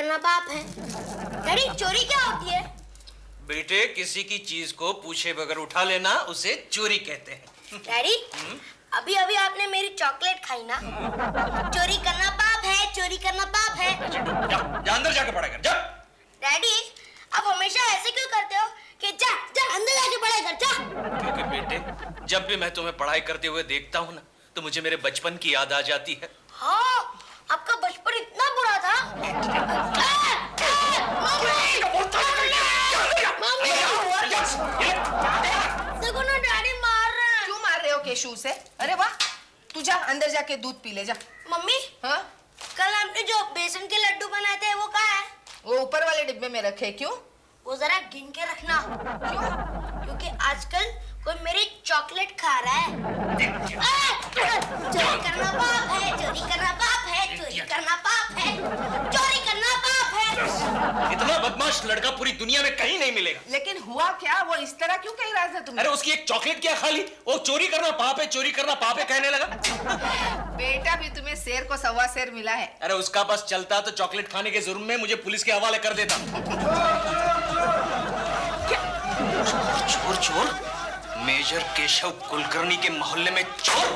करना पाप है। डैडी चोरी क्या होती है? बेटे किसी की चीज को पूछे बगैर उठा लेना उसे चोरी कहते हैं। डैडी अभी अभी आपने मेरी चॉकलेट खाई ना, चोरी करना पाप है, चोरी करना पाप है। जा अंदर जाके पढ़ाई कर जा। डैडी आप हमेशा ऐसे क्यों करते हो कि जा जा अंदर जाके पढ़ाई कर जा? क्योंकि बेटे जब भी मैं तुम्हें पढ़ाई करते हुए देखता हूँ ना तो मुझे मेरे बचपन की याद आ जाती है। हाँ आपका बचपन इतना बुरा था। देखो ना डैडी मार रहे हैं। क्यों मार रहे हो केशु से? अरे वाह, तू जा अंदर जाके दूध पी ले जा। मम्मी हाँ कल आपने जो बेसन के लड्डू बनाए थे वो कहाँ है? वो ऊपर वाले डिब्बे में रखे। क्यों? वो जरा गिन के रखना। क्यों? क्योंकि आजकल कोई मेरी चॉकलेट खा रहा है। चोरी करना पाप है, चोरी करना पाप है, चोरी करना पाप है, चोरी करना पाप है। इतना बदमाश लड़का पूरी दुनिया में कहीं नहीं मिलेगा। लेकिन हुआ क्या? वो इस तरह क्यों कह रहा था तुम? अरे उसकी एक चॉकलेट क्या खाली, वो चोरी करना पाप है, चोरी करना पाप है कहने लगा। बेटा भी तुम्हें शेर को सवा शेर मिला है। अरे उसका बस चलता तो चॉकलेट खाने के जुर्म में मुझे पुलिस के हवाले कर देता। चोर चोर मेजर केशव कुलकर्णी के मोहल्ले में चोर।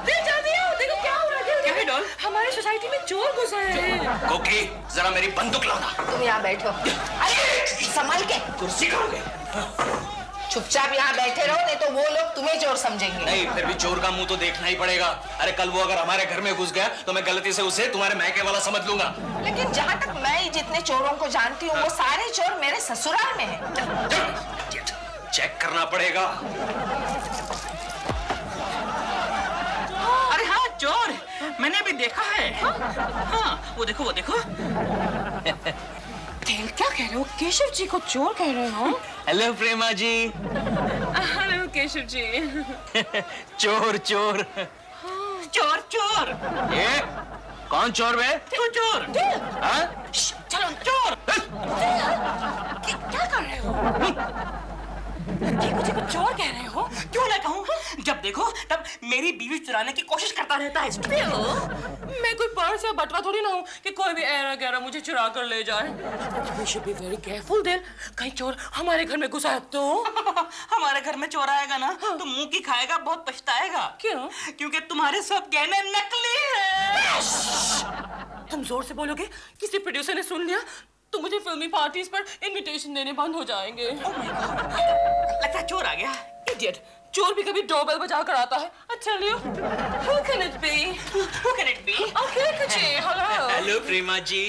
देखो क्या हो रहा है? क्या है डॉल? हमारी सोसाइटी में चोर घुसा है। कोकी जरा मेरी बंदूक लाना। तुम यहाँ बैठो। अरे संभाल के। कुर्सी खाओगे? चुपचाप यहाँ बैठे रहो, नहीं तो वो लोग तुम्हें चोर समझेंगे। नहीं फिर भी चोर का मुंह तो देखना ही पड़ेगा। अरे कल वो अगर हमारे घर में घुस गया तो मैं गलती से उसे तुम्हारे मैके वाला समझ लूंगा। लेकिन जहाँ तक मैं जितने चोरों को जानती हूँ वो सारे चोर मेरे ससुराल में हैं। चेक करना पड़ेगा। अरे हाँ चोर, मैंने भी देखा है। हाँ वो देखो वो देखो। तेल क्या कह रहे हो? केशव जी को चोर कह रहे हो? हेलो प्रेमा जी। हेलो केशव जी। चोर चोर चोर चोर। ये कौन चोर बे? देखो चोर। हाँ? चलो चोर। क्या कर रहे हो? जी को चोर कह रहे हो? क्यों ना कहूँ? जब देखो तब मेरी बीवी चुराने की कोशिश करता रहता है। मैं कोई पर्स या बटवा थोड़ी ना हूँ कि कोई भी ऐरा गैरा मुझे चुरा कर ले जाए। We should be very careful then. कहीं चोर हमारे घर में घुसा तो? हमारे घर में चोर आएगा ना तो मुंह की खाएगा, बहुत पछताएगा। क्यों? क्योंकि तुम्हारे सब गहने नकली हैं। तुम जोर से बोलोगे, किसी प्रोड्यूसर ने सुन लिया तो मुझे फिल्मी पार्टीज पर इनविटेशन देने बंद हो जाएंगे। Oh my God. लगता है चोर आ गया। Idiot. चोर भी कभी डोरबेल बजा कर आता है। अच्छा लियो। Who can it be? Who can it be? Okay, कुछ hello. हेलो प्रेमा जी।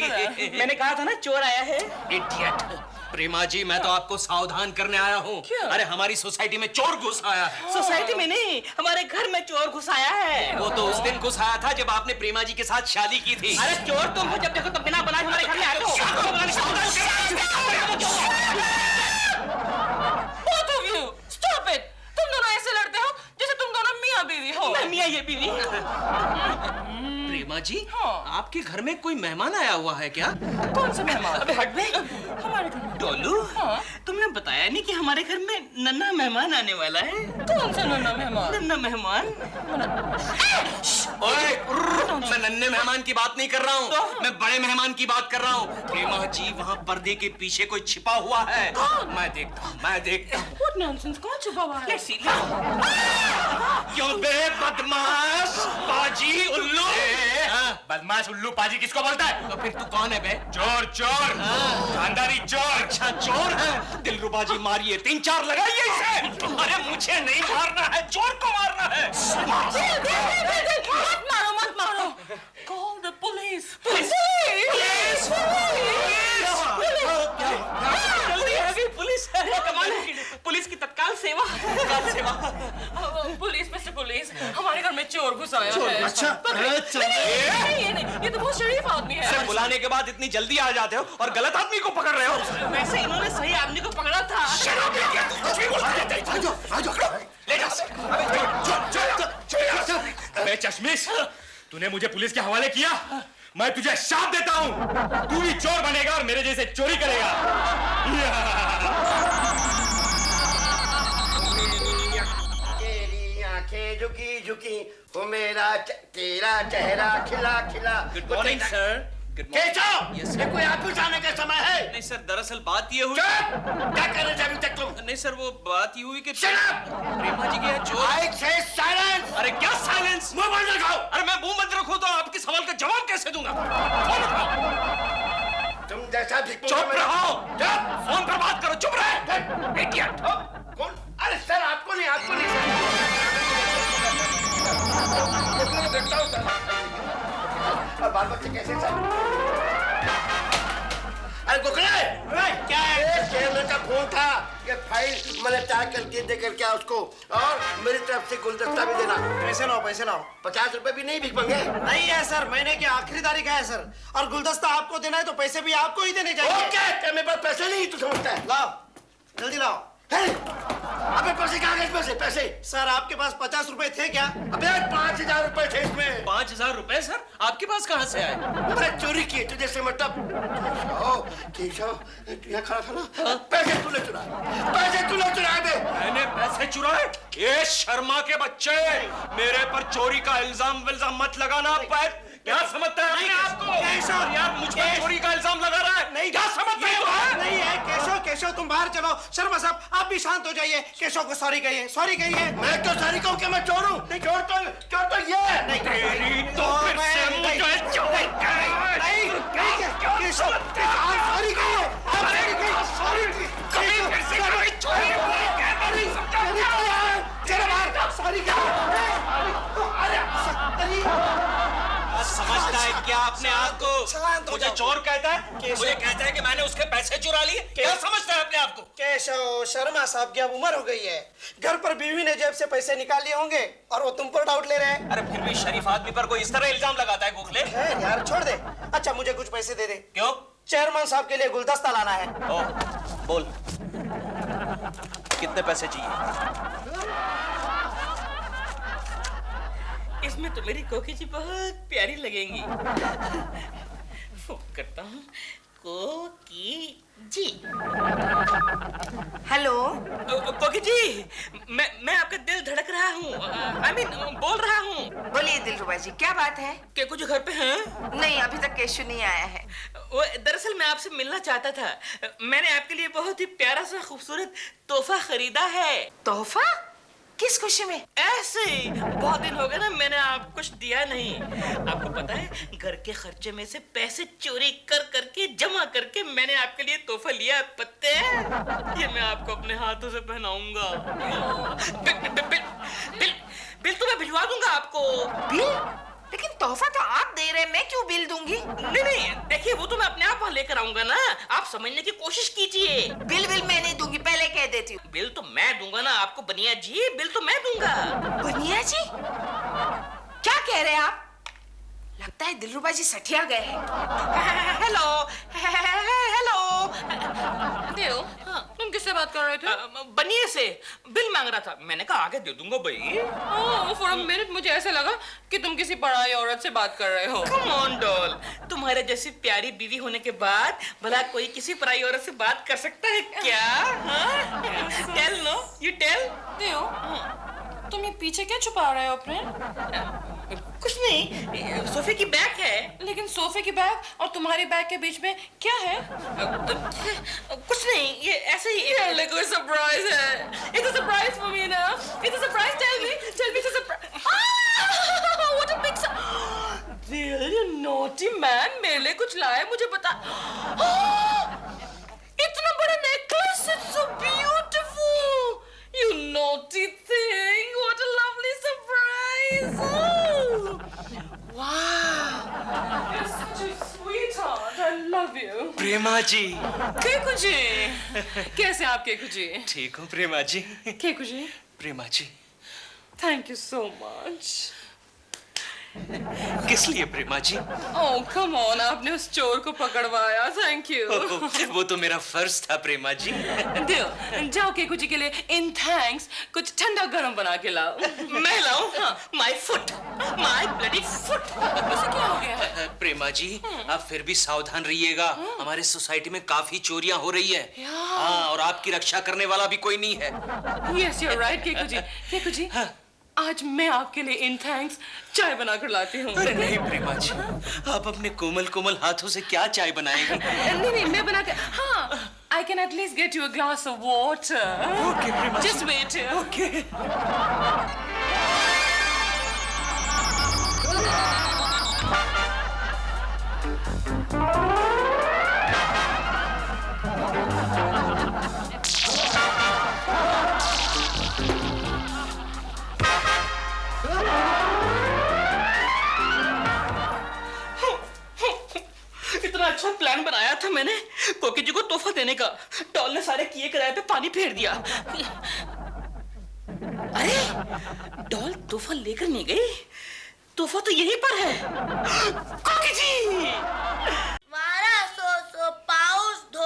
मैंने कहा था ना चोर आया है। इडियट। प्रेमा जी मैं तो आपको सावधान करने आया हूँ। क्या? अरे हमारी सोसाइटी में चोर घुस आया है। सोसाइटी में नहीं, हमारे घर में चोर घुस आया है। वो तो उस दिन घुस आया था जब आपने प्रेमा जी के साथ शादी की थी। अरे चोर तुम हो, जब देखो तब बिना बनाए हमारे घर में आते हो। Both of you, stop it! तुम दोनों ऐसे लड़ते हो जैसे तुम दोनों मियाँ बीवी हो। मैं मियाँ ये बीवी। प्रेमा जी हाँ। आपके घर में कोई मेहमान आया हुआ है क्या? कौन सा मेहमान? अबे हट बे। हमारे घर में डोलू, हाँ। तुमने बताया नहीं कि हमारे घर में नन्हा मेहमान आने वाला है। कौन सा नन्हा मेहमान? नन्हा मेहमान? ओए, मैं नन्हे मेहमान की बात नहीं कर रहा हूँ, मैं बड़े मेहमान की बात कर रहा हूँ। प्रेमा जी वहाँ पर्दे के पीछे कोई छिपा हुआ है। मैं देखता हूँ। What nonsense? कौन छुपा हुआ है? Let's see. क्यों बे बदमाश पाजी उल्लू? बदमाश उल्लू पाजी किसको बोलता है? तो फिर तू कौन है बे? चोर चोर, खानदानी चोर। अच्छा चोर है। दिलरुबा जी मारिए, 3-4 लगाइए इसे। अरे मुझे नहीं मारना है, चोर को मारना है। मत मारो। Call the police. जल्दी आगे पुलिस। कमाल है, पुलिस की तत्काल सेवा। पुलिस मिस्टर पुलिस, हमारे घर में चोर घुस आया है। अच्छा, नहीं, ये तो बहुत शरीफ आदमी है। इसे बुलाने के बाद इतनी जल्दी आ जाते हो और गलत आदमी को पकड़ रहे हो। वैसे इन्होंने सही आदमी को पकड़ा था। ले जा। अबे चश्मिश, तूने मुझे पुलिस के हवाले किया। मैं तुझे शाप देता हूँ, तू भी चोर बनेगा और मेरे जैसे चोरी करेगा। तेरी आंखें झुकी झुकी हो मेरा तेरा चेहरा खिला खिला। Good morning sir. केशव, ये कोई ऑफिस आने का समय है? नहीं सर, दरअसल बात ये हुई। क्या कर रहे थे अभी तक तुम? नहीं सर, वो बात ये हुई कि Shut up! प्रेमा जी के यहाँ चोर। I say silence! अरे क्या साइलेंस? मुंह बंद रखो। अरे मैं मुंह बंद रखूं तो आपके सवाल का जवाब कैसे दूंगा? फोन उठाओ। तुम जैसा भी चुप रहो। फोन पर बात करो, चुप रहे। इडियट। कौन? अरे सर, आपको नहीं, आपको नहीं। देखता हूँ सर। अब बाल बच्चे कैसे सर? अरे कुकड़े, क्या है? चेयरमैन का फोन था कि फाइल मैंने तैयार करके दे कर क्या उसको, और मेरी तरफ से गुलदस्ता भी देना। पैसे लाओ, पैसे लाओ। 50 रुपए भी नहीं भिख मंगे। नहीं है सर, महीने की आखिरी तारीख है सर, और गुलदस्ता आपको देना है तो पैसे भी आपको ही देने चाहिए। ओके, क्या मेरे पास पैसे नहीं तू समझता है? लाओ, जल्दी लाओ। अबे पैसे कहाँ गए? पैसे पैसे सर आपके पास 50 रुपए थे क्या? अबे 5000 रुपए थे इसमें। 5000 रुपए सर आपके पास कहाँ से आए? मैंने चोरी किए, तुझे से मतलब? केशव, तू यहाँ खड़ा था ना? पैसे तूने चुराए, पैसे तूने चुराए बे। मैंने पैसे चुराए? ये शर्मा के बच्चे, मेरे पर चोरी का इल्जाम मत लगाना। क्या समझता है अपने आप को? केशव, यार मुझ पर चोरी का इल्जाम लगा रहा है। नहीं, क्या समझता है? नहीं है केशव, केशव तुम बाहर चलो। शर्मा साहब आप भी शांत हो जाइए। केशव को सॉरी कहिए, सॉरी कहिए। मैं तो सॉरी कहूँ कि मैं चोर हूँ? नहीं, चोर तो ये है। नहीं, तेरी तो फिर से मुझे चोरी केशव सॉरी कहिए, सॉरी कभी फिर से कोई चोरी चलो बाहर, सॉरी समझता है क्या अपने आप को? मुझे चोर कहता है, मुझे कहता है कि मैंने उसके पैसे चुरा लिए। क्या समझता है अपने आप को? केशव, शर्मा साहब की अब उम्र हो गई है। घर पर बीवी ने जेब से पैसे निकाल लिए होंगे और वो तुम पर डाउट ले रहे हैं। अरे फिर भी शरीफ आदमी पर कोई इस तरह इल्जाम लगाता है गोखले? यार छोड़ दे। अच्छा मुझे कुछ पैसे दे दे। क्यों? चेयरमैन साहब के लिए गुलदस्ता लाना है। ओ, बोल कितने पैसे चाहिए? इसमें तो मेरी कोकी जी बहुत प्यारी लगेंगी। करता हूँ कोकी जी। हेलो, कोकी जी, मैं आपका दिल धड़क रहा हूँ। I mean, बोल रहा हूँ। बोलिए दिलरुबा जी, क्या बात है? क्या कुछ घर पे हैं? नहीं, अभी तक केशव नहीं आया है। वो दरअसल मैं आपसे मिलना चाहता था। मैंने आपके लिए बहुत ही प्यारा सा खूबसूरत तोहफा खरीदा है। तोहफा? किस खुशी में? ऐसे ही, बहुत दिन हो गए ना मैंने आपको कुछ दिया नहीं। आपको पता है, घर के खर्चे में से पैसे चोरी कर करके जमा करके मैंने आपके लिए तोहफा लिया। पत्ते ये मैं आपको अपने हाथों से पहनाऊंगा। बिल तो मैं भिजवा दूंगा आपको। बिल? लेकिन तोहफा तो आप दे रहे हैं, मैं क्यों बिल दूंगी? नहीं, देखिए वो तो मैं अपने आप वहाँ लेकर आऊंगा ना। आप समझने की कोशिश कीजिए। बिल मैं नहीं दूंगी, पहले कह देती हूँ। बिल तो मैं दूंगा ना आपको बनिया जी, बिल तो मैं दूंगा। बनिया जी? क्या कह रहे हैं आप? लगता है दिलरुबा जी सठिया गए हैं। Hello, hello. दिल, तुम किससे बात कर रहे थे? बनिए से। बिल मांग रहा था। मैंने कहा आगे दे दूंगा भाई। फॉर अ मिनट मुझे ऐसा लगा कि तुम किसी पराई औरत से बात कर रहे हो। कम ऑन डॉल, तुम्हारे जैसी प्यारी बीवी होने के बाद भला कोई किसी पराई औरत से बात कर सकता है क्या? Tell no, you tell. तुम ये पीछे क्या छुपा रहे हो अपने? कुछ नहीं, सोफे की बैग है। लेकिन सोफे की बैग और तुम्हारी बैग के बीच में क्या है? कुछ नहीं, ये ऐसे ही। ये कोई सरप्राइज है। It's a surprise for me now. It's a surprise. Tell me it's a surprise. What a big Dill, you naughty man. मेरे लिए कुछ लाए, मुझे बता। इतना बड़ा necklace, it's so beautiful. You naughty thing. What a lovely surprise. Oh. Wow. You're such a sweetheart. I love you. प्रेमा जी। केकू जी, कैसे आप केकू जी? ठीक हूँ प्रेमा जी। केकू जी, प्रेमा जी, थैंक यू सो मच। किस लिए प्रेमा जी? ओह कम ऑन, आपने उस चोर को पकड़वाया, थैंक यू। वो तो मेरा फर्ज था प्रेमा जी। दिल, जाओ केकू जी के लिए इन थैंक्स कुछ ठंडा गरम बना के लाओ। मैं लाऊं? My foot, my bloody foot. उसे क्या हो गया है? प्रेमा जी, आप फिर भी सावधान रहिएगा। हमारे सोसाइटी में काफी चोरियां हो रही है। हाँ, और आपकी रक्षा करने वाला भी कोई नहीं है। Yes you are right Keku ji. Keku ji, आज मैं आपके लिए इन थैंक्स चाय बनाकर लाती हूँ। अरे नहीं प्रेमा जी, आप अपने कोमल कोमल हाथों से क्या चाय बनाएंगे? नहीं मैं बना के, हाँ, I can at least get you a glass of water. Okay, Prema ji. Just wait. Okay. इतना अच्छा प्लान बनाया था मैंने कोकी जी को तोहफा देने का। डॉल ने सारे किए कराए पे पानी फेर दिया। अरे डॉल तोहफा लेकर नहीं गई, तोहफा तो यहीं पर है। कोकी जी! वारा सो पाउस धो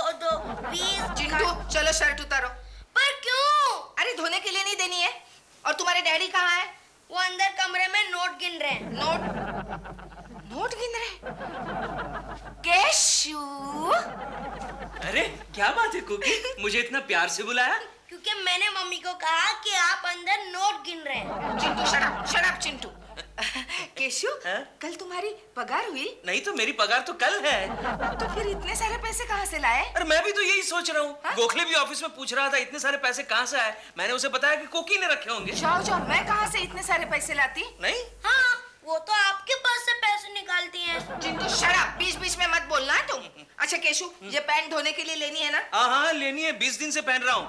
20। चिंटू चलो शर्ट उतारो। पर क्यों? अरे धोने के लिए नहीं देनी है। और तुम्हारे डैडी कहाँ है? वो अंदर कमरे में नोट गिन रहे हैं। नोट गिन रहे? केशू! अरे क्या बात है कोकी, मुझे इतना प्यार से बुलाया? क्योंकि मैंने मम्मी को कहा कि आप अंदर नोट गिन रहे हैं। Chintu shut up Chintu. केशु, हाँ? कल तुम्हारी पगार हुई? नहीं तो मेरी पगार तो कल है। तो फिर इतने सारे पैसे कहाँ से लाए? अरे मैं भी तो यही सोच रहा हूँ। हाँ? गोखले भी ऑफिस में पूछ रहा था इतने सारे पैसे कहाँ से आए। मैंने उसे बताया कि कोकी ने रखे होंगे। जाओ मैं कहाँ से इतने सारे पैसे लाती? नहीं हाँ, वो तो आपके पास से पैसे निकालती हैं। चिंटू शट अप, बीच में मत बोलना तुम। अच्छा केशु, ये पैंट धोने के लिए लेनी है ना? हाँ लेनी है, 20 दिन से पहन रहा हूँ।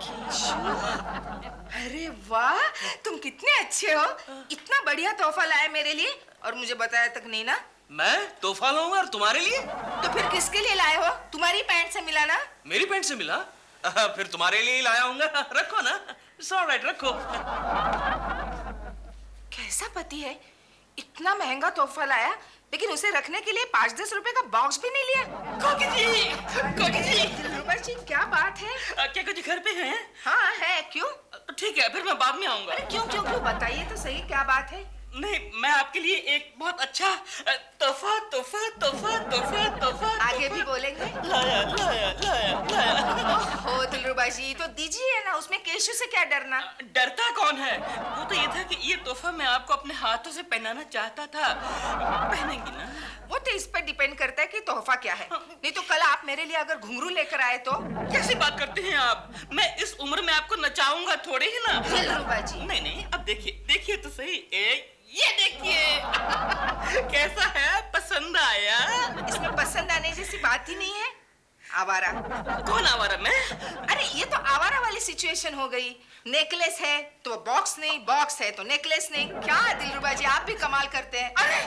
अरे वाह, तुम कितने अच्छे हो। इतना बढ़िया तोहफा लाए मेरे लिए और मुझे बताया तक नहीं ना। मैं तोहफा लाऊंगा और तुम्हारे लिए? तो फिर किसके लिए लाए हो? तुम्हारी पैंट से मिला ना? मेरी पैंट से मिला? फिर तुम्हारे लिए ही लाया होऊंगा। रखो ना, इट्स ऑलराइट, रखो। कैसा पति है, इतना महंगा तोहफा लाया लेकिन उसे रखने के लिए 5-10 रुपए का बॉक्स भी नहीं लिया। कोकी जी! दिलरुबा जी क्या बात है? क्या कुछ घर पे हैं? हाँ है, क्यों? ठीक है, फिर मैं बाद में आऊंगा। अरे क्यों बताइए तो सही, क्या बात है? नहीं, मैं आपके लिए एक बहुत अच्छा तोहफा आगे भी बोलेंगे? ओह दिलरुबा जी, तो दीजिए ना, उसमें केशु से क्या डरना? डरता कौन है? वो तो ये था कि ये तोहफा मैं आपको अपने हाथों से पहनाना चाहता था। पहनेंगी ना? वो तो इस पर डिपेंड करता है कि तोहफा क्या है। नहीं तो कल आप मेरे लिए अगर घुंघरू लेकर आए तो? कैसी बात करते हैं आप? मैं इस उम्र में आपको नचाऊंगा थोड़े ही ना। दिलरुबा जी नहीं, अब देखिए तो सही। ये देखिए कैसा है, पसंद आया? इसमें पसंद आने जैसी बात ही नहीं है। आवारा। कौन आवारा? मैं? अरे ये तो आवारा वाली सिचुएशन हो गई। नेकलेस है तो बॉक्स नहीं, बॉक्स है तो नेकलेस नहीं। क्या दिलरुबा जी, आप भी कमाल करते हैं। अरे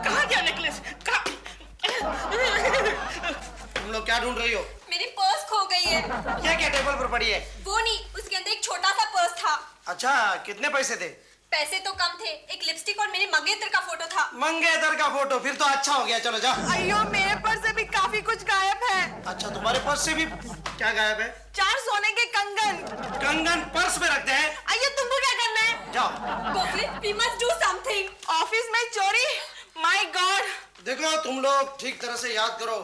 कहाँ गया नेकलेस? तुम लोग क्या ढूंढ रही हो? मेरी पर्स खो गई है। ये क्या टेबल पर पड़ी है? वो नहीं, उसके अंदर एक छोटा सा पर्स था। अच्छा, कितने पैसे थे? पैसे तो कम थे, एक लिपस्टिक और मेरे मंगेतर का फोटो था। मंगेतर का फोटो? फिर तो अच्छा हो गया, चलो जाओ। अयो मेरे पर्स से भी काफी कुछ गायब है। अच्छा, तुम्हारे पर्स से भी क्या गायब है? 4 सोने के कंगन। कंगन पर्स में रखते हैं? अयो तुमको क्या करना है? जाओ। Gokhale, we must do something. Office में चोरी? My God. देखो तुम लोग ठीक तरह से याद करो,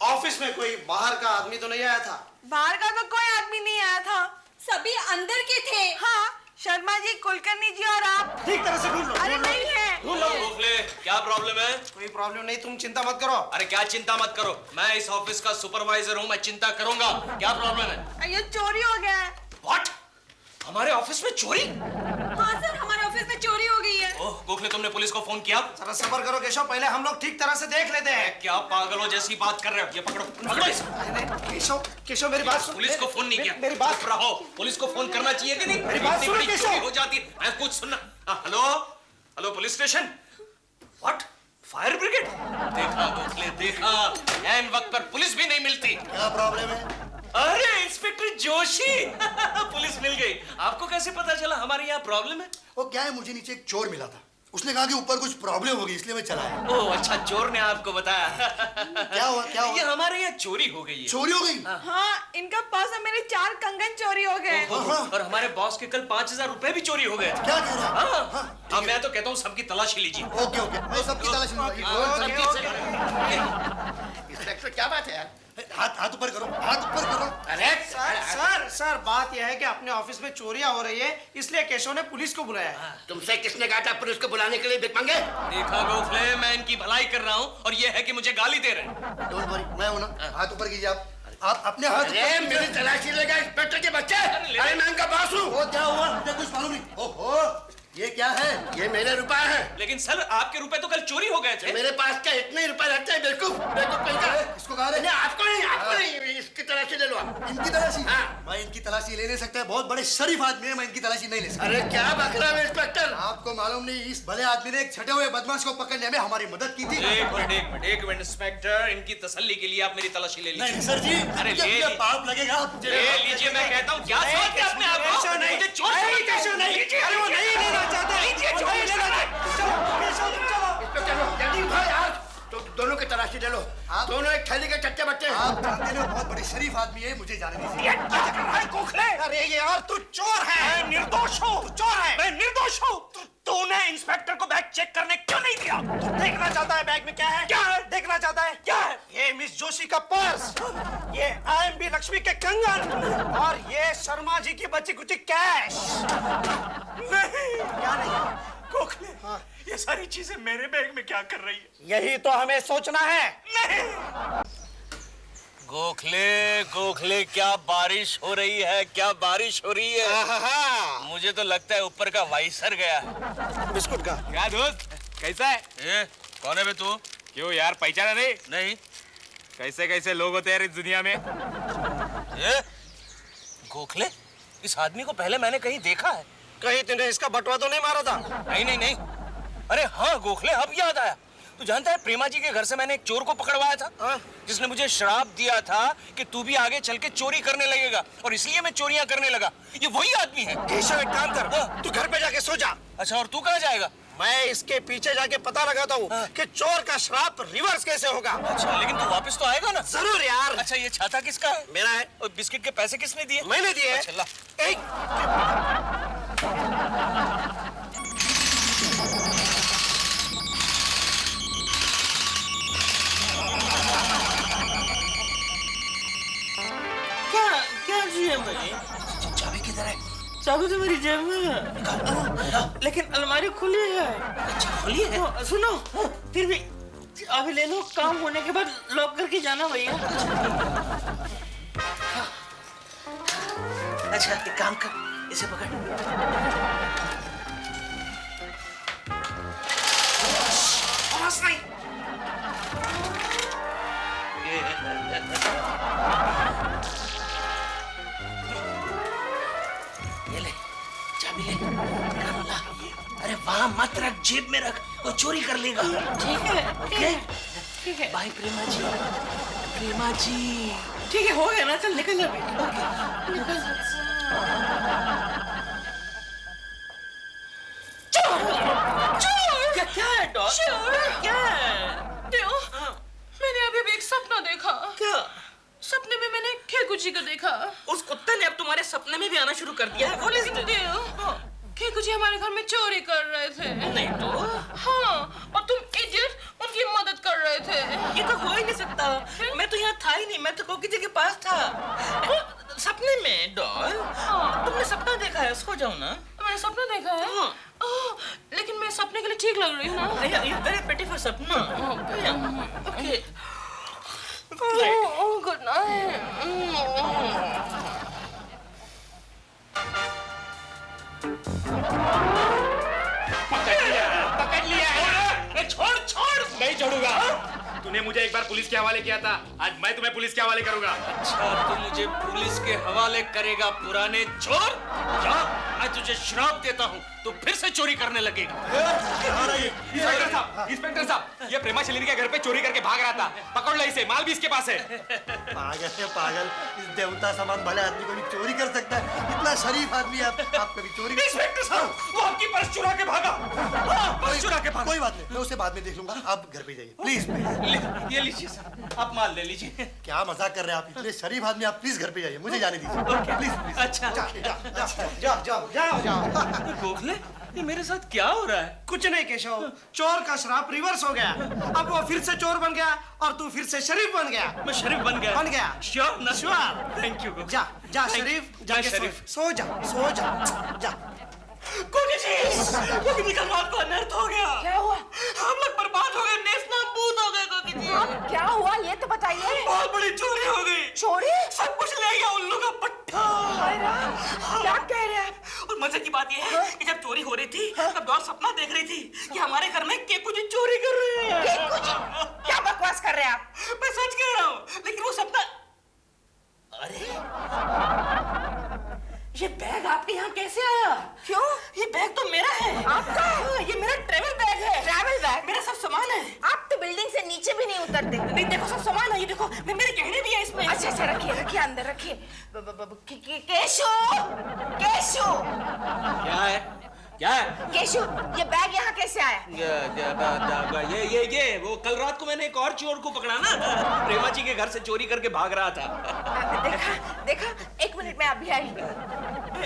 ऑफिस में कोई बाहर का आदमी तो नहीं आया था? बाहर का तो कोई आदमी नहीं आया था। सभी अंदर के थे। हाँ, शर्मा जी, कुलकर्णी जी और आप। ठीक तरह से ढूंढ लो। अरे नहीं है। ढूंढ लो। गोखले, क्या प्रॉब्लम है? कोई प्रॉब्लम नहीं, तुम चिंता मत करो। अरे क्या चिंता मत करो, मैं इस ऑफिस का सुपरवाइजर हूँ, मैं चिंता करूंगा। क्या प्रॉब्लम है? अयो चोरी हो गया है। What? हमारे ऑफिस में चोरी? हाँ सर, हमारे ऑफिस में चोरी हो गई है। ओह गोखले, तुमने पुलिस को फोन किया? जरा सब्र करो केशव, पहले हम लोग ठीक तरह से देख लेते हैं। क्या पागलों जैसी बात कर रहे हो? ये पकड़ो इसे। केशव मेरी बात सुन। पुलिस को फोन नहीं किया? मेरी बात चुप रहो। पुलिस को फोन करना चाहिए कि नहीं? मेरी बात इतनी सुनो बड़ी केशव। चोरी हो जाती है, मैं कुछ सुनना। Hello police station. What? Fire brigade? देखा गोखले, देखा, ऐन वक्त पर पुलिस भी नहीं मिलती। क्या प्रॉब्लम है? अरे इंस्पेक्टर जोशी पुलिस मिल गई। आपको कैसे पता चला हमारे यहाँ प्रॉब्लम है? वो क्या है, मुझे नीचे एक चोर मिला था, उसने कहा कि ऊपर कुछ प्रॉब्लम होगी, इसलिए मैं चला आया। ओह अच्छा, चोर ने आपको बताया। क्या हुआ? ये हमारे यहाँ चोरी हो गई है। चोरी हो गई? हाँ, इनका पर्स और मेरे 4 कंगन चोरी हो गए। और हमारे बॉस के कल 5000 रुपए भी चोरी हो गए। क्या कह रहा है? हाँ, मैं तो कहता हूँ सबकी तलाशी लीजिए। ओके मैं सबकी तलाशी लूंगा। सबकी। इंस्पेक्टर क्या बात है यार? हाथ ऊपर करो, हाथ ऊपर करो। अरे सर बात यह है कि अपने ऑफिस में चोरियां हो रही है, इसलिए केशव ने पुलिस को बुलाया है। तुमसे किसने कहा था पुलिस को बुलाने के लिए भिख मांगे? देखा गोखले, मैं इनकी भलाई कर रहा हूँ और ये है कि मुझे गाली दे रहे हैं। डोंट वरी, मैं हूं ना। हाथ ऊपर कीजिए आप अपने हाथ ऊपर कीजिए। मेरी तलाशी लेगा इंस्पेक्टर के बच्चे। अरे मैं इनका बॉस हूँ। वो क्या हुआ? मुझे कुछ मालूम नहीं। ओहो, ये क्या है? ये मेरे रुपए हैं। लेकिन सर आपके रुपए तो कल चोरी हो गए थे। मेरे पास क्या इतने ही रुपए रहते हैं? बेवकूफ कहीं का। इसको कहा रे? आपको नहीं, इसकी तलाशी ले लो आप। इनकी तलाशी? हाँ। मैं इनकी तलाशी ले नहीं सकता, बहुत बड़े शरीफ आदमी है, मैं इनकी तलाशी नहीं ले सकता। अरे क्या बक रहा है इंस्पेक्टर? आपको मालूम नहीं, इस भले आदमी ने एक छठे हुए बदमाश को पकड़ने में हमारी मदद की थी। एक मिनट इंस्पेक्टर, इनकी तसल्ली के लिए आप मेरी तलाशी ले लीजिए। नहीं सर जी, अरे ये पाप लगेगा। ले लीजिए, मैं कहता हूँ। क्या सोचते हैं अपने आप को? मुझे चोर समझते हैं? अरे वो नहीं लेना चाहता है। चलो जल्दी उठो यार। तो दोनों की तलाशी ले लो। दोनों एक थैली के चट्टे बट्टे। आप जानते हो बहुत बड़ी शरीफ आदमी है, मुझे जाने दीजिए। अरे यार तू चोर है। मैं निर्दोष हूँ। तू चोर है। मैं निर्दोष हूँ। तूने इंस्पेक्टर को बैग चेक करने क्यों नहीं दिया? तू देखना चाहता है बैग में क्या है? क्या है? देखना चाहता है? क्या है? ये मिस जोशी का पर्स, ये IMB लक्ष्मी के कंगन और ये शर्मा जी की बची कुची कैश। नहीं। क्या नहीं? गोखले, ये सारी चीजें मेरे बैग में क्या कर रही है? यही तो हमें सोचना है। नहीं। गोखले क्या बारिश हो रही है, क्या बारिश हो रही है। मुझे तो लगता है ऊपर का वाइसर गया है। बिस्कुट का। क्या दोस्त, कैसा है? कौन है बे तू? क्यों यार, पहचाना नहीं? नहीं। कैसे कैसे लोग होते हैं इस दुनिया में। गोखले, इस आदमी को पहले मैंने कहीं देखा है। कहीं तूने इसका बटवा तो नहीं मारा था? नहीं। अरे हाँ गोखले, अब याद आया। तू जानता है प्रेमा जी के घर से मैंने एक चोर को पकड़वाया था, जिसने मुझे श्राप दिया था कि तू भी आगे चल के चोरी करने लगेगा, और इसलिए मैं चोरियां करने लगा। ये वही आदमी है। केशव एक काम कर, तू घर पे जाके सो जा। अच्छा, और तू कहाँ जाएगा? मैं इसके पीछे जाके पता लगाता हूँ कि चोर का श्राप रिवर्स कैसे होगा। अच्छा, लेकिन तू वापस तो आएगा ना? जरूर यार। अच्छा, ये छाता किसका है? मेरा है। और बिस्किट के पैसे किसने दिए? मैंने दिए। अच्छा, ला। क्या चाहिए मुझे? चाबी किधर है? चाबी तो मेरी जेब में है, लेकिन अलमारी खुली है। अच्छा, खुली है? तो, सुनो, फिर भी अभी ले लो, काम होने के बाद लॉक करके जाना भैया। अच्छा, एक काम कर, इसे पकड़। आवाज नहीं। ये ले, चाबी ले। ला। अरे वहाँ मत रख, जेब में रख, वो चोरी कर लेगा। ठीक है। भाई प्रेमा जी। ठीक है, हो गया ना, चल निकल जा बेटा। निकल। चोर! क्या है डॉग? क्या है? देव, मैंने अभी एक सपना देखा। क्या? सपने में मैंने खेकुची को देखा। उस कुत्ते ने अब तुम्हारे सपने में भी आना शुरू कर दिया है। वो लेकिन देव, खेकुची हमारे घर में चोरी कर रहे थे। नहीं तो? हाँ, और तुम इडियट उनकी मदद कर रहे थे। ये तो हो ही नहीं सकता। मैं तो यहाँ था ही नहीं, मैं तो कोकी जी के पास था। सपने में डॉल? तुमने सपना देखा है? सो जाओ ना। मैंने सपना देखा है। ओह, लेकिन मैं सपने के लिए ठीक लग रही हूँ ना। You're very pretty for सपना। Okay. Oh, good night. पकड़ लिया है। छोड़। नहीं छोड़ूंगा। तूने मुझे एक बार पुलिस के हवाले किया था, आज मैं तुम्हें पुलिस के हवाले करूंगा। अच्छा, तू मुझे पुलिस के हवाले करेगा पुराने चोर? जा, मैं तुझे श्राप देता हूँ, तो फिर से चोरी करने लगेगा। इंस्पेक्टर साहब, ये प्रेमा शैलेंद्र के घर पे चोरी करके भाग रहा था। पकड़ लो इसे, माल भी इसके पास है। पागल, इस देवता समान भले आदमी को भी चोरी कर सकता है? इतना शरीफ आदमी आप कभी चोरी? इंस्पेक्टर साहब, वो आपकी पर्स चुरा के भागा। पर्स चुरा के भागा। कोई बात नहीं, मैं उसे बाद में देख लूंगा। आप घर पे जाइए प्लीज। ये लीजिए सर, आप माल ले लीजिए। क्या मजाक कर रहे हैं आप? इतने शरीफ आदमी, आप प्लीज घर पे जाइए, मुझे जाने दीजिए प्लीज। अच्छा। जाओ। गोखले, ये मेरे साथ क्या हो रहा है? कुछ नहीं केशव, चोर का श्राप रिवर्स हो गया। अब वो फिर से चोर बन गया और तू फिर से शरीफ बन गया। मैं शरीफ बन गया? बन गया। श्योर ना? श्योर। Thank you. जा जा शरीफ, जाके शरीफ। सो जा, सो जा, जा। कोकी जी, कोकी जी कल रात को अनर्थ हो गया। क्या हुआ? हम लोग बर्बाद हो गए, नेस्तनाबूद हो गए कोकी जी। क्या हुआ ये तो बताइए। बहुत बड़ी चोरी हो गई। चोरी? सब कुछ ले गया उल्लू का पट्टा। क्या कह रहे हैं आप? और मजे की बात यह है कि जब चोरी हो रही थी तब दौर सपना देख रही थी कि हमारे घर में केकू जी चोरी कर रहे हैं। केकू जी? क्या बकवास कर रहे हैं आप? मैं सच कह रहा हूँ, लेकिन वो सपना। अरे ये बैग आपके यहाँ कैसे आया? क्यों? ये बैग तो मेरा है। आपका? हाँ, ये मेरा ट्रेवल बैग है। Travel bag? मेरा सब सामान है। आप तो बिल्डिंग से नीचे भी नहीं उतरते। नहीं देखो, सब सामान है, ये देखो मेरे गहने भी है इसमें। अच्छा अच्छा, रखिए रखिए अंदर रखिए। केशु, केशु, क्या है? क्या है? केशु, ये बैग यहाँ कैसे आया? ये वो कल रात को मैंने एक और चोर को पकड़ा ना, प्रेमा जी के घर से चोरी करके भाग रहा था। देखा देखा, एक मिनट में अभी आई।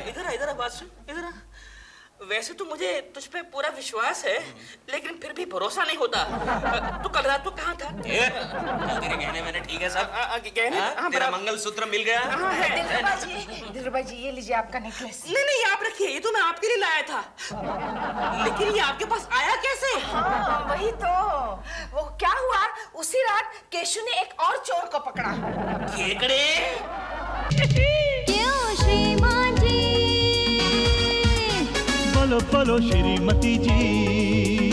इधर बात सुन, इधर। वैसे तो मुझे तुझ पे पूरा विश्वास है, लेकिन फिर भी भरोसा नहीं होता। तू कल रात को कहाँ था? तेरे गहने मैंने ठीक है सब? गहने? तेरा मंगलसूत्र मिल गया? दिलरुबा जी ये लीजिए आपका नेकलेस। नहीं, आप रखिए, ये तो मैं आपके लिए लाया था। लेकिन ये आपके पास आया कैसे? हाँ वही तो। वो क्या हुआ, उसी रात केशु ने एक और चोर को पकड़ा। केकड़े? क्यों श्रीमान जी? बोलो बोलो श्रीमती जी।